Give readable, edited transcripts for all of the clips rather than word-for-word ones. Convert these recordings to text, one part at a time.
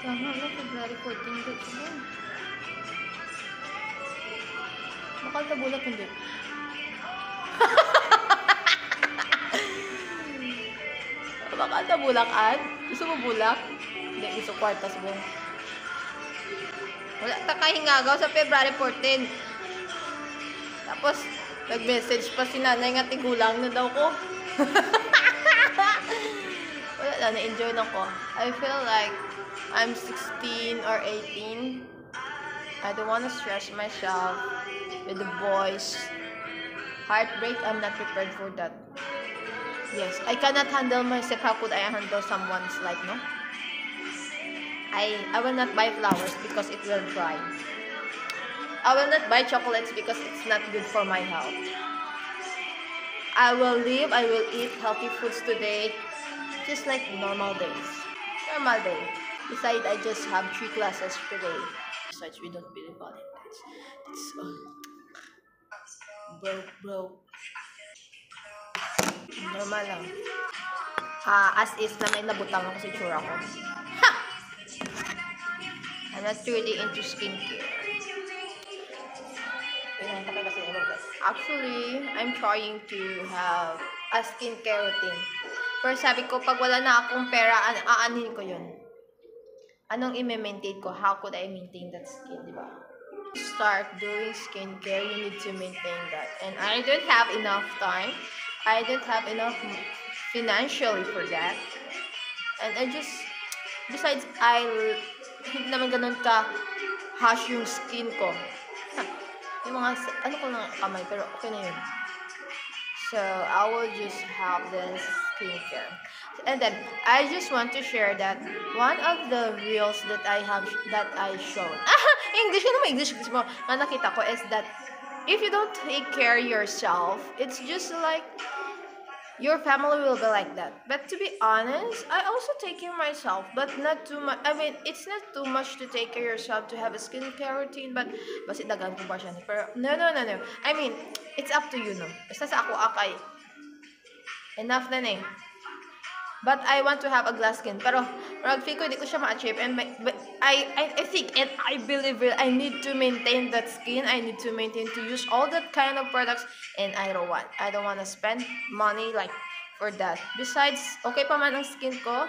Tama na, February 14 ko sila. Bakal ka bulak hindi? Bakal ka bulakan? Gusto mo bulak? Hindi, gusto kwartas mo. Wala ta kahingagaw sa February 14. Tapos, nag-message pa si nanay nga tigulang na daw ko. Wala lang, na-enjoy na ko. I feel like I'm 16 or 18. I don't want to stress myself with the boys. Heartbreak, I'm not prepared for that. Yes, I cannot handle myself. How could I handle someone's life, no? I will not buy flowers because it will dry. I will not buy chocolates because it's not good for my health. I will live, I will eat healthy foods today, just like normal days. Normal day. Besides, I just have 3 classes today. Besides, we don't believe Valentine's. It's broke. Normal lang. As is na may nabutang ako sa tsura ko. Ha! I'm not really into skincare. Actually, I'm trying to have a skincare routine. Pero sabi ko, pag wala na akong pera, aanin ko yun. Anong i-maintain ko? How could I maintain that skin, di ba? Start doing skincare, you need to maintain that. And I don't have enough time. I don't have enough financially for that. And I just, besides, hindi naman ganun ka harsh yung skin ko. Yung mga, ano ko lang kamay, pero okay na yun. So, I will just have this skincare. And then, I just want to share that one of the reels that I showed. English, ano mo English mo? Na nakita ko is that if you don't take care of yourself, it's just like your family will be like that. But to be honest, I also take care of myself, but not too much. I mean, it's not too much to take care of yourself to have a skincare routine, but basi dagan ko ba siya? Pero no. I mean, it's up to you, no. Basta sa ako akay. Enough na eh. But I want to have a glass skin. Pero feel ko hindi ko siya ma-achieve. And I think and I believe it, I need to maintain that skin. I need to maintain to use all that kind of products. And I don't want to spend money like for that. Besides, okay pa man ang skin ko.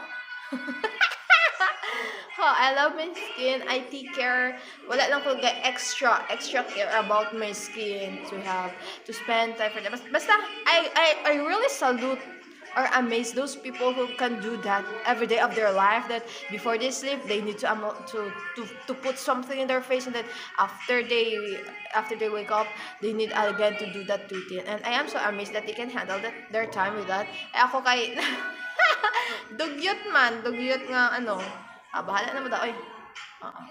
I love my skin. I take care. Wala lang ko extra care about my skin to spend time for that. Basta, I really salute or amaze those people who can do that every day of their life, that before they sleep they need to put something in their face, and then after they wake up they need again to do that routine. And I am so amazed that they can handle their time with that. Ako kay dugyot nga ano, bahala na mo daw oy.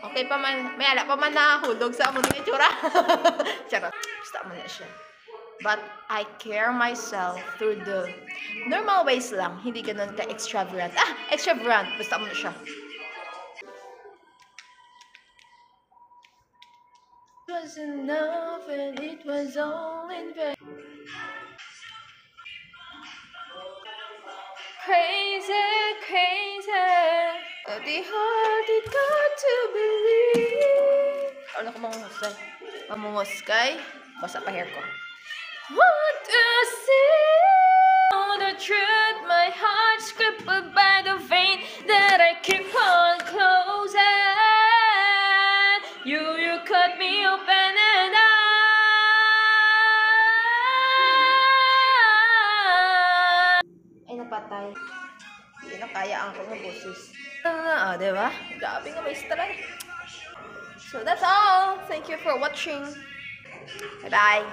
Okay pa man, may ala pa man nahulog sa among itsura. Charot, basta man na siya. But I care myself through the normal ways lang. Hindi ganun ka-extravagant. Extravagant. Basta mo na siya. It was enough and it was all in vain. Crazy. The heart it got to believe. Ano ko mamungusay? Basta pa hair ko. Want to see the truth, my heart's crippled by the vein that I keep on closing. You cut me open and ay napatay. Hindi na kaya ang kong boses. Diba? Grabe nga may stra. So that's all. Thank you for watching. Bye-bye.